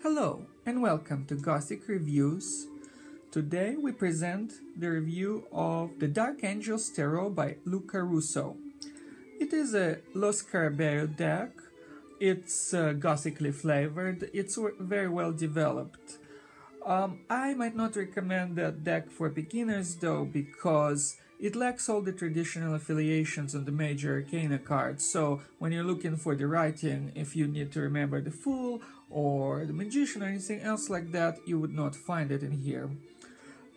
Hello and welcome to Gothic Reviews. Today we present the review of The Dark Angels Tarot by Luca Russo. It is a Lo Scarabeo deck. It's gothically flavored. It's very well developed. I might not recommend that deck for beginners though, because it lacks all the traditional affiliations on the major arcana cards. So when you're looking for the writing, if you need to remember the Fool or the Magician or anything else like that, you would not find it in here.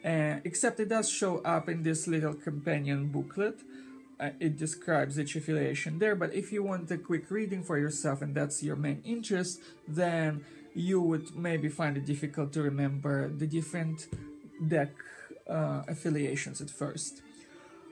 Except it does show up in this little companion booklet. It describes each affiliation there, but if you want a quick reading for yourself and that's your main interest, then you would maybe find it difficult to remember the different deck affiliations at first.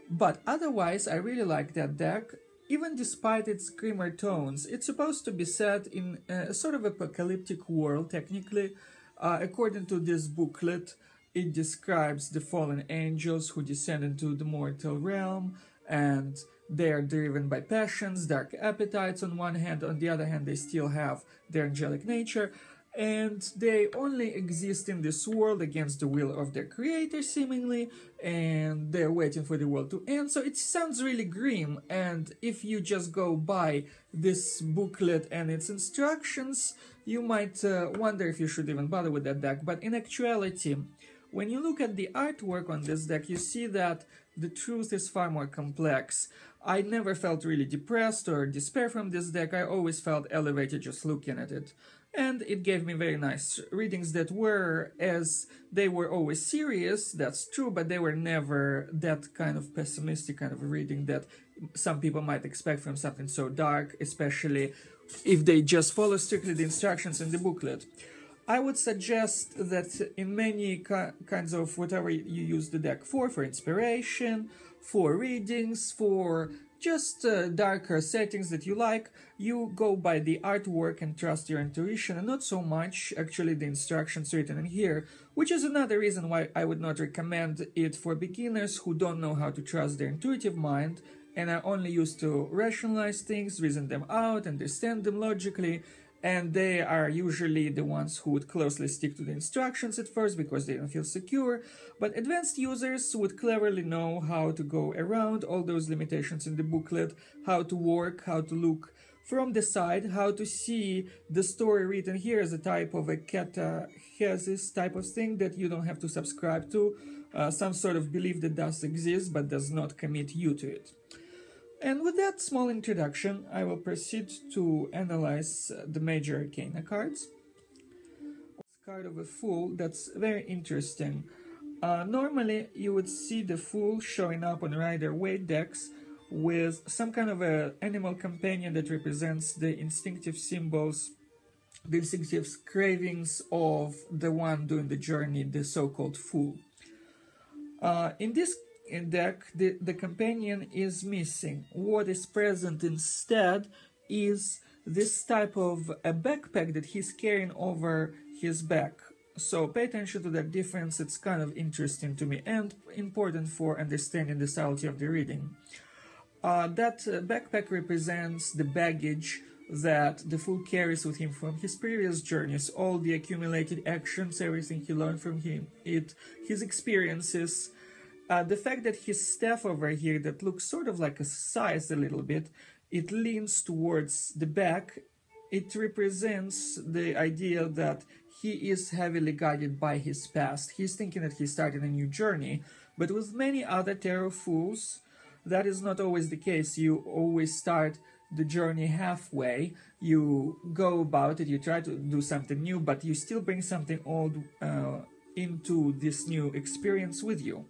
But otherwise, I really like that deck. Even despite its grimmer tones, it's supposed to be set in a sort of apocalyptic world, technically. According to this booklet, it describes the fallen angels who descend into the mortal realm, and they are driven by passions, dark appetites on one hand, on the other hand they still have their angelic nature, and they only exist in this world against the will of their creator, seemingly, and they're waiting for the world to end. So it sounds really grim, and if you just go by this booklet and its instructions, you might wonder if you should even bother with that deck. But in actuality, when you look at the artwork on this deck, you see that the truth is far more complex. I never felt really depressed or despair from this deck. I always felt elevated just looking at it. And it gave me very nice readings that were, as they were always serious, that's true, but they were never that kind of pessimistic kind of reading that some people might expect from something so dark, especially if they just follow strictly the instructions in the booklet. I would suggest that in many kinds of whatever you use the deck for inspiration, for readings, for just darker settings that you like, you go by the artwork and trust your intuition, and not so much actually the instructions written in here, which is another reason why I would not recommend it for beginners who don't know how to trust their intuitive mind and are only used to rationalize things, reason them out, understand them logically. And they are usually the ones who would closely stick to the instructions at first because they don't feel secure. But advanced users would cleverly know how to go around all those limitations in the booklet, how to work, how to look from the side, how to see the story written here as a type of a catechesis type of thing that you don't have to subscribe to, some sort of belief that does exist but does not commit you to it. And with that small introduction, I will proceed to analyze the major arcana cards. Card of a Fool, that's very interesting. Normally, you would see the Fool showing up on Rider-Waite decks with some kind of an animal companion that represents the instinctive symbols, the instinctive cravings of the one doing the journey, the so-called Fool. In this deck, the companion is missing. What is present instead is this type of a backpack that he's carrying over his back. So pay attention to that difference. It's kind of interesting to me and important for understanding the subtlety of the reading. That backpack represents the baggage that the Fool carries with him from his previous journeys, all the accumulated actions, everything he learned from his experiences. The fact that his staff over here that looks sort of like a scythe a little bit, it leans towards the back. It represents the idea that he is heavily guided by his past. He's thinking that he's starting a new journey, but with many other tarot fools, that is not always the case. You always start the journey halfway. You go about it, you try to do something new, but you still bring something old into this new experience with you.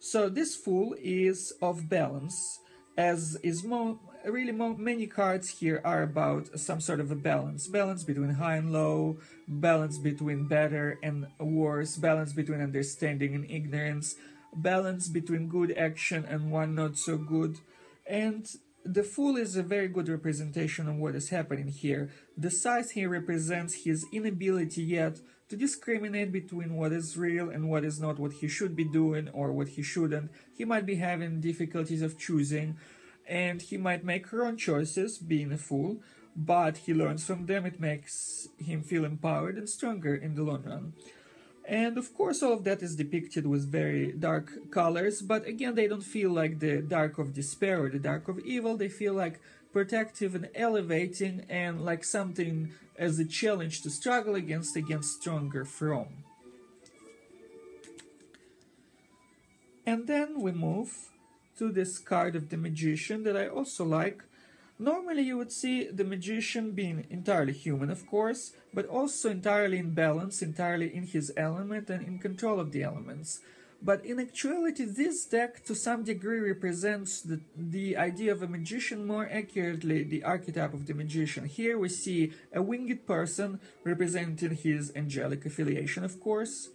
So this Fool is off balance, as is many cards here are about some sort of a balance. Balance between high and low, balance between better and worse, balance between understanding and ignorance, balance between good action and one not so good. And the Fool is a very good representation of what is happening here. The scythe here represents his inability yet to discriminate between what is real and what is not, what he should be doing or what he shouldn't. He might be having difficulties of choosing, and he might make wrong choices, being a fool, but he learns from them. It makes him feel empowered and stronger in the long run. And of course, all of that is depicted with very dark colors, but again, they don't feel like the dark of despair or the dark of evil. They feel like protective and elevating, and like something as a challenge to struggle against stronger from. And then we move to this card of the Magician that I also like. Normally you would see the Magician being entirely human, of course, but also entirely in balance, entirely in his element and in control of the elements. But in actuality, this deck to some degree represents the idea of a magician more accurately, the archetype of the magician. Here we see a winged person representing his angelic affiliation, of course,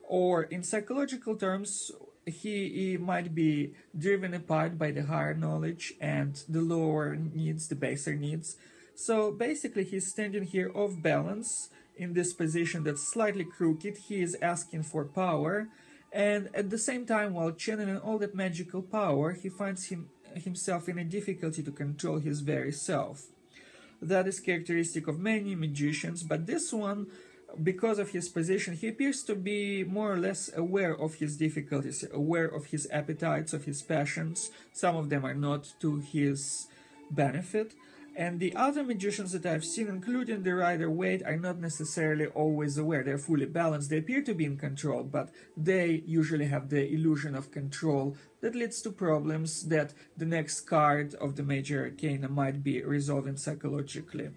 or in psychological terms, he might be driven apart by the higher knowledge and the lower needs, the baser needs. So basically he's standing here off balance in this position that's slightly crooked. He is asking for power, and at the same time, while channeling all that magical power, he finds himself in a difficulty to control his very self. That is characteristic of many magicians, but this one, because of his position, he appears to be more or less aware of his difficulties, aware of his appetites, of his passions. Some of them are not to his benefit. And the other magicians that I've seen, including the Rider-Waite, are not necessarily always aware. They're fully balanced. They appear to be in control, but they usually have the illusion of control that leads to problems that the next card of the Major Arcana might be resolving psychologically.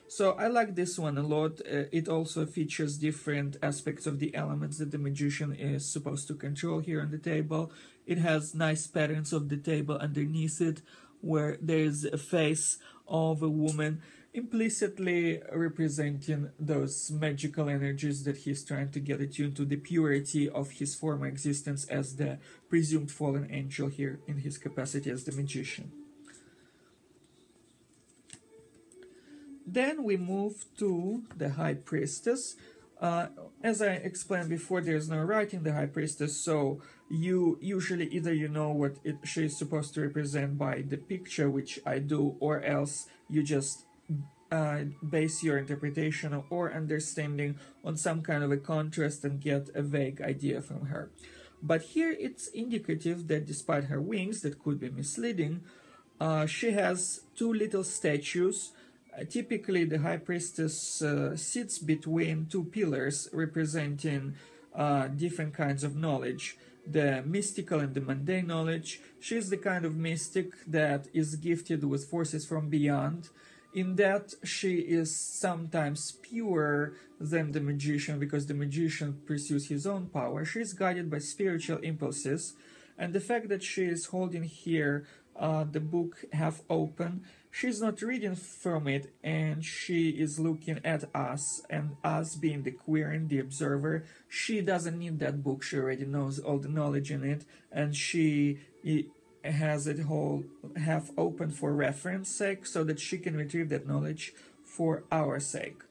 So I like this one a lot. It also features different aspects of the elements that the magician is supposed to control here on the table. It has nice patterns of the table underneath it, where there's a face of a woman implicitly representing those magical energies that he's trying to get attuned to, the purity of his former existence as the presumed fallen angel here in his capacity as the magician. Then we move to the High Priestess. As I explained before, there's no writing the High Priestess, so you usually either you know what she is supposed to represent by the picture, which I do, or else you just base your interpretation or understanding on some kind of a contrast and get a vague idea from her. But here it's indicative that despite her wings that could be misleading, she has two little statues. Typically, the High Priestess sits between two pillars representing different kinds of knowledge, the mystical and the mundane knowledge. She's the kind of mystic that is gifted with forces from beyond, in that she is sometimes purer than the magician, because the magician pursues his own power. She is guided by spiritual impulses, and the fact that she is holding here the book half open, she's not reading from it, and she is looking at us, and us being the querying, the observer. She doesn't need that book. She already knows all the knowledge in it, and she has it whole half open for reference sake, so that she can retrieve that knowledge for our sake.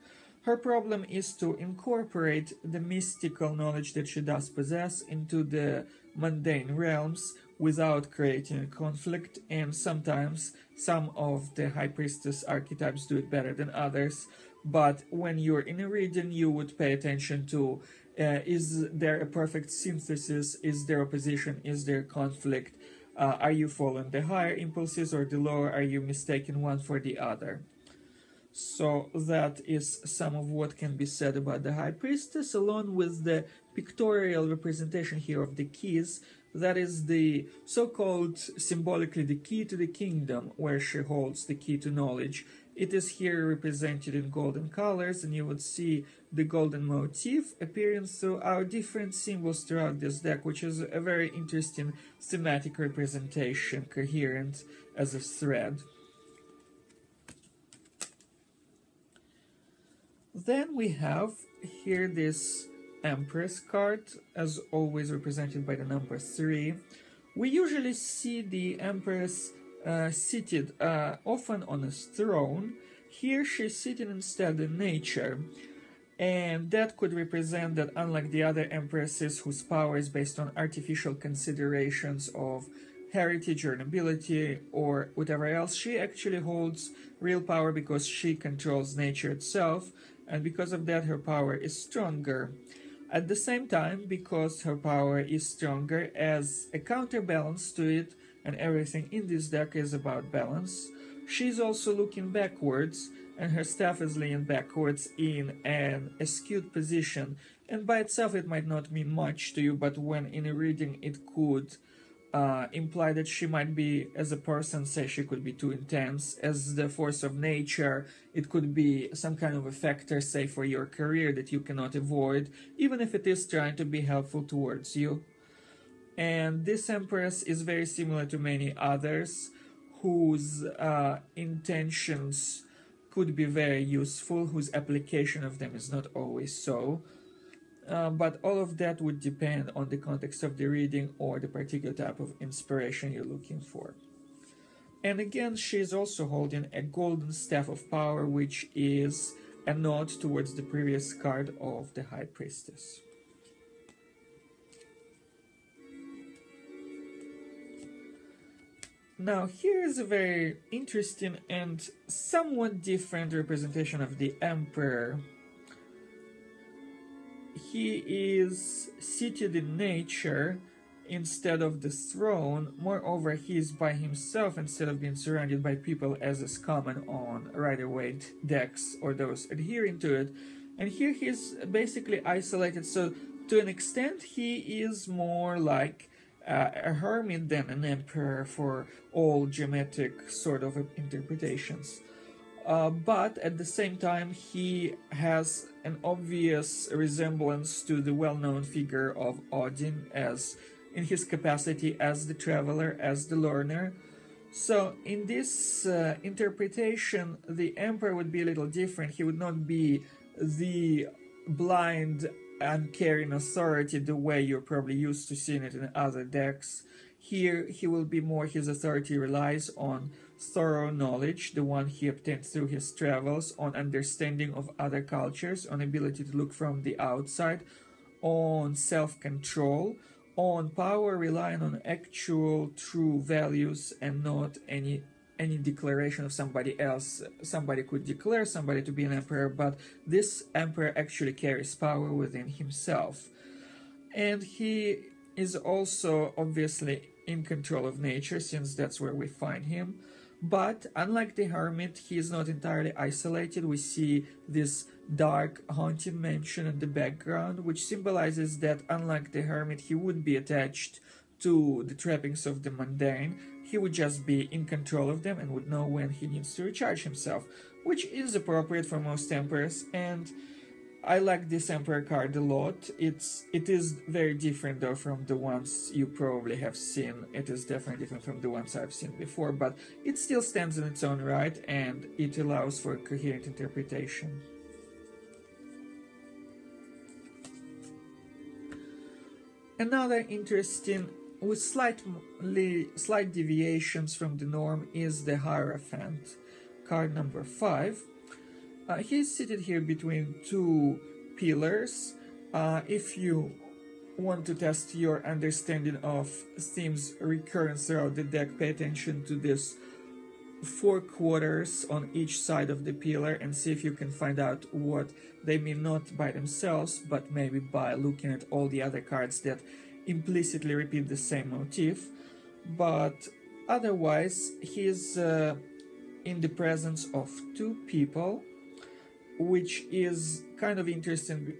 Her problem is to incorporate the mystical knowledge that she does possess into the mundane realms without creating a conflict, and sometimes some of the High Priestess archetypes do it better than others. But when you're in a reading, you would pay attention to is there a perfect synthesis, is there opposition, is there conflict, are you following the higher impulses or the lower, are you mistaking one for the other? So that is some of what can be said about the High Priestess, along with the pictorial representation here of the keys. That is the so-called, symbolically, the key to the kingdom, where she holds the key to knowledge. It is here represented in golden colors, and you would see the golden motif appearing through our different symbols throughout this deck, which is a very interesting thematic representation, coherent as a thread. Then we have here this Empress card, as always represented by the number 3. We usually see the Empress seated often on a throne. Here she's sitting instead in nature, and that could represent that, unlike the other Empresses whose power is based on artificial considerations of heritage or nobility or whatever else. She actually holds real power because she controls nature itself, and because of that her power is stronger. At the same time, because her power is stronger, as a counterbalance to it, and everything in this deck is about balance, she's also looking backwards, and her staff is leaning backwards in an skewed position. And by itself it might not mean much to you, but when in a reading it could imply that she might be, as a person, say she could be too intense. As the force of nature, it could be some kind of a factor, say, for your career that you cannot avoid, even if it is trying to be helpful towards you. And this Empress is very similar to many others whose intentions could be very useful, whose application of them is not always so. But all of that would depend on the context of the reading or the particular type of inspiration you're looking for. And again, she's also holding a golden staff of power, which is a nod towards the previous card of the High Priestess. Now, here is a very interesting and somewhat different representation of the Emperor. He is seated in nature instead of the throne. Moreover, he is by himself instead of being surrounded by people, as is common on Rider-Waite decks or those adhering to it. And here he is basically isolated, so to an extent he is more like a hermit than an emperor for all geometric sort of interpretations. But at the same time, he has an obvious resemblance to the well-known figure of Odin, as in his capacity as the traveler, as the learner. So in this interpretation, the Emperor would be a little different. He would not be the blind, uncaring authority the way you're probably used to seeing it in other decks. Here, he will be more, his authority relies on thorough knowledge, the one he obtained through his travels, on understanding of other cultures, on ability to look from the outside, on self-control, on power relying on actual true values and not any declaration of somebody else. Somebody could declare somebody to be an emperor, but this emperor actually carries power within himself. And he is also obviously in control of nature, since that's where we find him. But unlike the Hermit, he is not entirely isolated. We see this dark haunted mansion in the background, which symbolizes that unlike the Hermit, he would be attached to the trappings of the mundane. He would just be in control of them and would know when he needs to recharge himself, which is appropriate for most emperors. And I like this Emperor card a lot. It is very different though from the ones you probably have seen. It is definitely different from the ones I've seen before, but it still stands in its own right and it allows for coherent interpretation. Another interesting, with slight deviations from the norm, is the Hierophant, card number 5. He's seated here between two pillars. If you want to test your understanding of themes recurrent throughout the deck, pay attention to this 4 quarters on each side of the pillar and see if you can find out what they mean, not by themselves, but maybe by looking at all the other cards that implicitly repeat the same motif. But otherwise, he's in the presence of two people, which is kind of interesting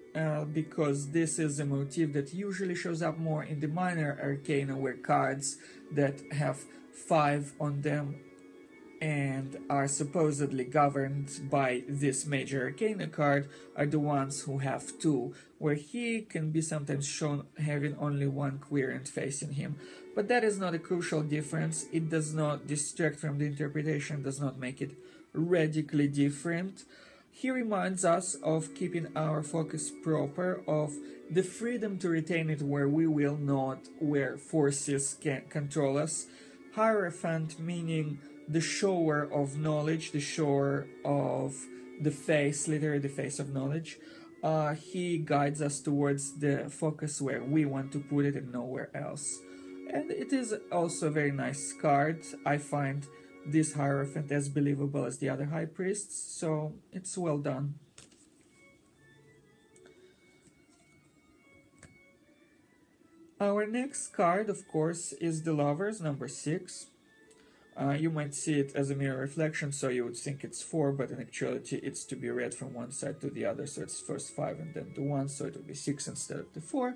because this is a motif that usually shows up more in the minor arcana, where cards that have 5 on them and are supposedly governed by this major arcana card are the ones who have 2, where he can be sometimes shown having only one querent facing him. But that is not a crucial difference. It does not distract from the interpretation, does not make it radically different. He reminds us of keeping our focus proper, of the freedom to retain it where we will, not where forces can control us. Hierophant meaning the shower of knowledge, the shower of the face, literally the face of knowledge. He guides us towards the focus where we want to put it and nowhere else. And it is also a very nice card. I find this Hierophant as believable as the other High Priests, so it's well done. Our next card, of course, is the Lovers, number 6. You might see it as a mirror reflection, so you would think it's 4, but in actuality it's to be read from one side to the other, so it's first 5 and then the 1, so it would be 6 instead of the 4.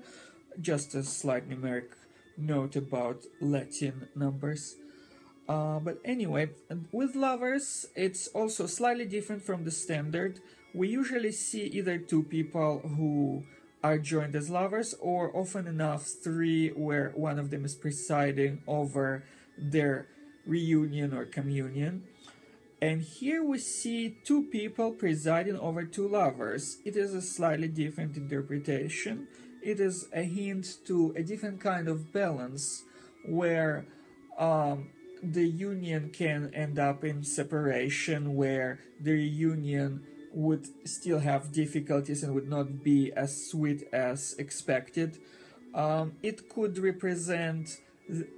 Just a slight numeric note about Latin numbers. But anyway, with Lovers, it's also slightly different from the standard. We usually see either 2 people who are joined as lovers, or often enough 3 where one of them is presiding over their reunion or communion. And here we see 2 people presiding over 2 lovers. It is a slightly different interpretation. It is a hint to a different kind of balance where the union can end up in separation, where the reunion would still have difficulties and would not be as sweet as expected. It could represent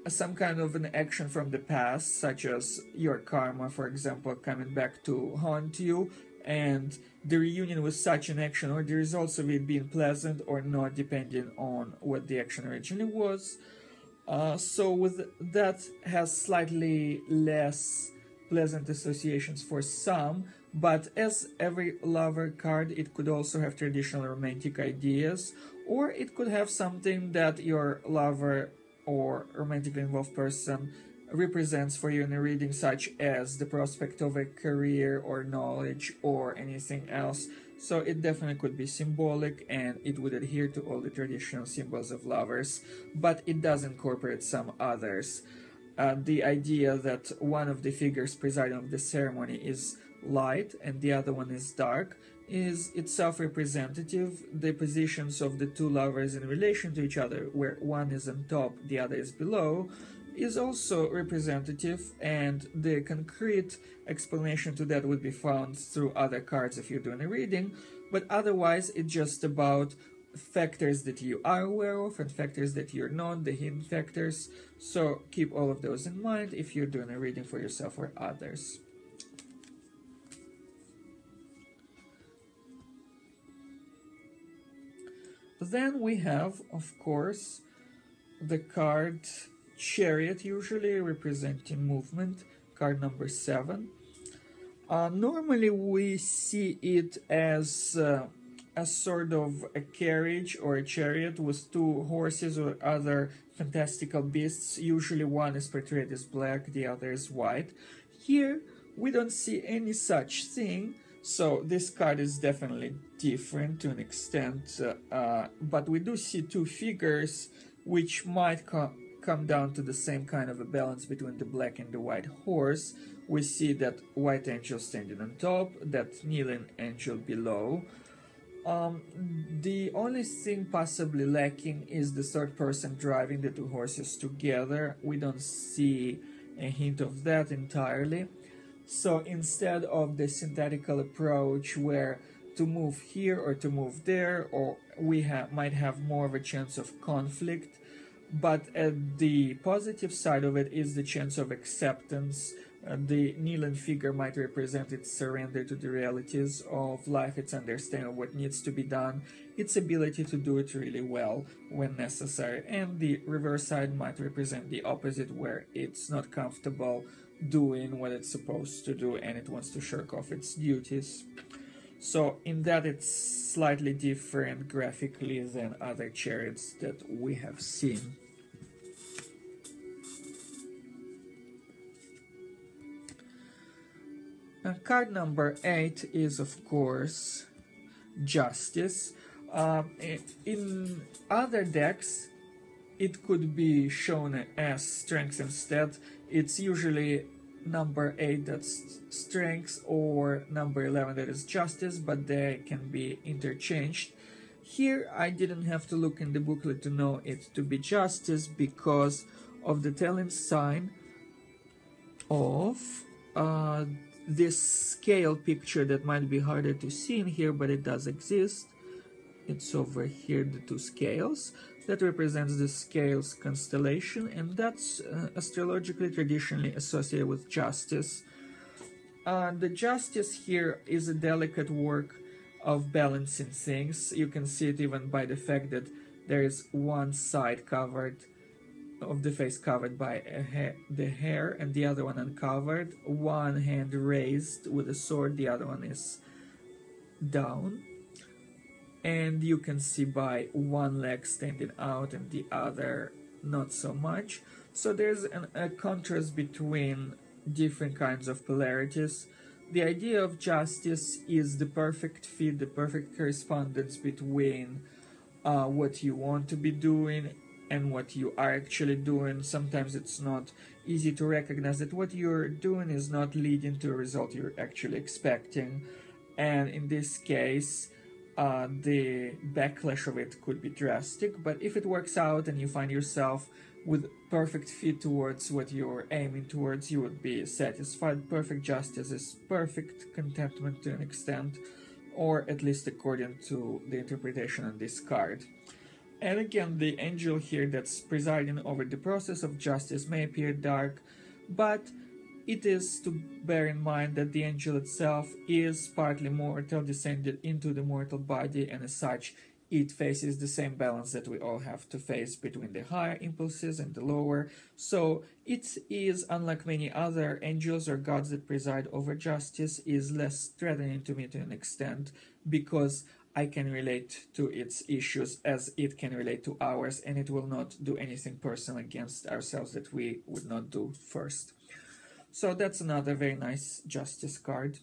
some kind of an action from the past, such as your karma, for example, coming back to haunt you, and the reunion with such an action, or the results of it being pleasant or not, depending on what the action originally was. So with that has slightly less pleasant associations for some, but as every lover card, it could also have traditional romantic ideas, or it could have something that your lover or romantically involved person represents for you in a reading, such as the prospect of a career or knowledge or anything else. So it definitely could be symbolic, and it would adhere to all the traditional symbols of lovers, but it does incorporate some others. The idea that one of the figures presiding over the ceremony is light and the other one is dark is itself representative. The positions of the 2 lovers in relation to each other, where one is on top, the other is below, is also representative, and the concrete explanation to that would be found through other cards if you're doing a reading, but otherwise it's just about factors that you are aware of and factors that you're not, the hidden factors, so keep all of those in mind if you're doing a reading for yourself or others. Then we have, of course, the card Chariot, usually representing movement, card number 7. Normally we see it as a sort of a carriage or a chariot with 2 horses or other fantastical beasts. Usually one is portrayed as black, the other is white. Here we don't see any such thing. So this card is definitely different to an extent, but we do see 2 figures which might come down to the same kind of a balance between the black and the white horse. We see that white angel standing on top, that kneeling angel below. The only thing possibly lacking is the 3rd person driving the 2 horses together. We don't see a hint of that entirely. So instead of the synthetical approach where to move here or to move there, or we might have more of a chance of conflict, but the positive side of it is the chance of acceptance. The kneeling figure might represent its surrender to the realities of life, its understanding of what needs to be done, its ability to do it really well when necessary, and the reverse side might represent the opposite, where it's not comfortable doing what it's supposed to do and it wants to shirk off its duties. So in that it's slightly different graphically than other chariots that we have seen. And card number 8 is, of course, Justice. In other decks, it could be shown as Strength instead. It's usually number 8 that's Strength or number 11 that is Justice, but they can be interchanged. Here I didn't have to look in the booklet to know it to be Justice because of the telling sign of this scale picture that might be harder to see in here, but it does exist. it's over here, the two scales. That represents the scales constellation, and that's astrologically traditionally associated with justice. The justice here is a delicate work of balancing things. You can see it even by the fact that there is one side covered of the face covered by the hair and the other one uncovered. One hand raised with a sword, the other one is down. And you can see by one leg standing out and the other not so much. So there's a contrast between different kinds of polarities. The idea of justice is the perfect fit, the perfect correspondence between what you want to be doing and what you are actually doing. Sometimes it's not easy to recognize that what you're doing is not leading to a result you're actually expecting. And in this case, the backlash of it could be drastic, but if it works out and you find yourself with perfect fit towards what you're aiming towards, you would be satisfied. Perfect justice is perfect contentment to an extent, or at least according to the interpretation on this card. And again, the angel here that's presiding over the process of justice may appear dark, but it is to bear in mind that the angel itself is partly mortal, descended into the mortal body, and as such, it faces the same balance that we all have to face between the higher impulses and the lower. So it is, unlike many other angels or gods that preside over justice, is less threatening to me to an extent, because I can relate to its issues as it can relate to ours, and it will not do anything personal against ourselves that we would not do first. So that's another very nice justice card.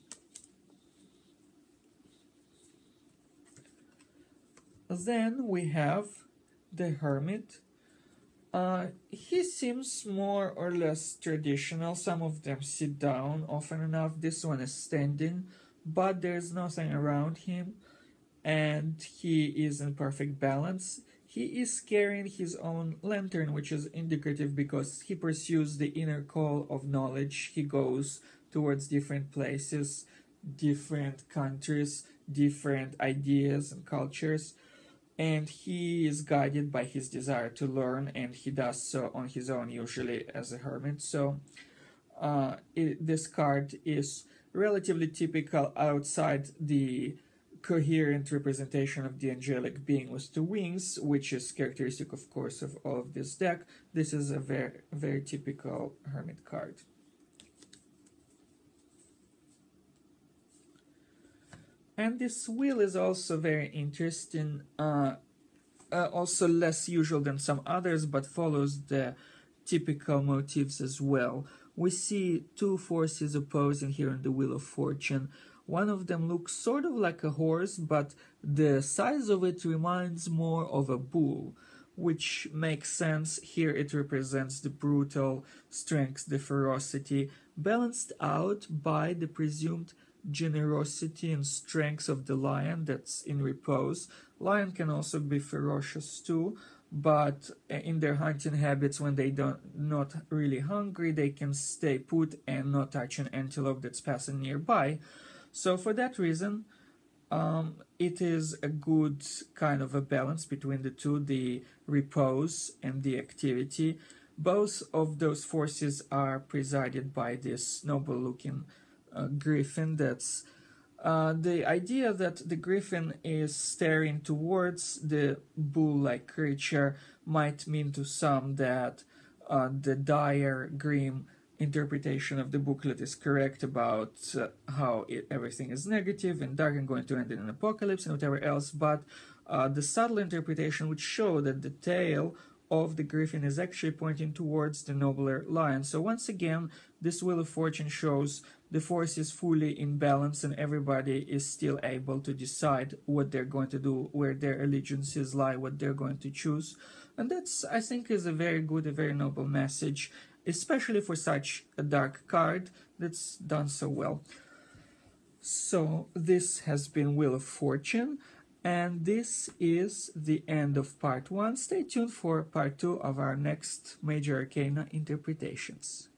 Then we have the Hermit. He seems more or less traditional. Some of them sit down often enough. This one is standing, but there's nothing around him, and he is in perfect balance. He is carrying his own lantern, which is indicative because he pursues the inner call of knowledge. He goes towards different places, different countries, different ideas and cultures, and he is guided by his desire to learn, and he does so on his own, usually as a hermit. So this card is relatively typical outside the coherent representation of the angelic being with two wings, which is characteristic, of course, of all of this deck. This is a very, very typical Hermit card. And this wheel is also very interesting, also less usual than some others, but follows the typical motifs as well. We see two forces opposing here in the Wheel of Fortune. One of them looks sort of like a horse, but the size of it reminds more of a bull, which makes sense. Here it represents the brutal strength, the ferocity, balanced out by the presumed generosity and strength of the lion that's in repose. Lion can also be ferocious too, but in their hunting habits, when they not really hungry, they can stay put and not touch an antelope that's passing nearby. So for that reason, it is a good kind of a balance between the two, the repose and the activity. Both of those forces are presided by this noble-looking griffin. That's the idea that the griffin is staring towards the bull-like creature might mean to some that the dire, grim interpretation of the booklet is correct about how everything is negative and dark and going to end in an apocalypse and whatever else, but the subtle interpretation would show that the tail of the griffin is actually pointing towards the nobler lion. So once again, this Wheel of Fortune shows the force is fully in balance and everybody is still able to decide what they're going to do, where their allegiances lie, what they're going to choose. And that's, I think, is a very good, a very noble message, especially for such a dark card that's done so well. So this has been Wheel of Fortune, and this is the end of part 1. Stay tuned for part 2 of our next Major Arcana interpretations.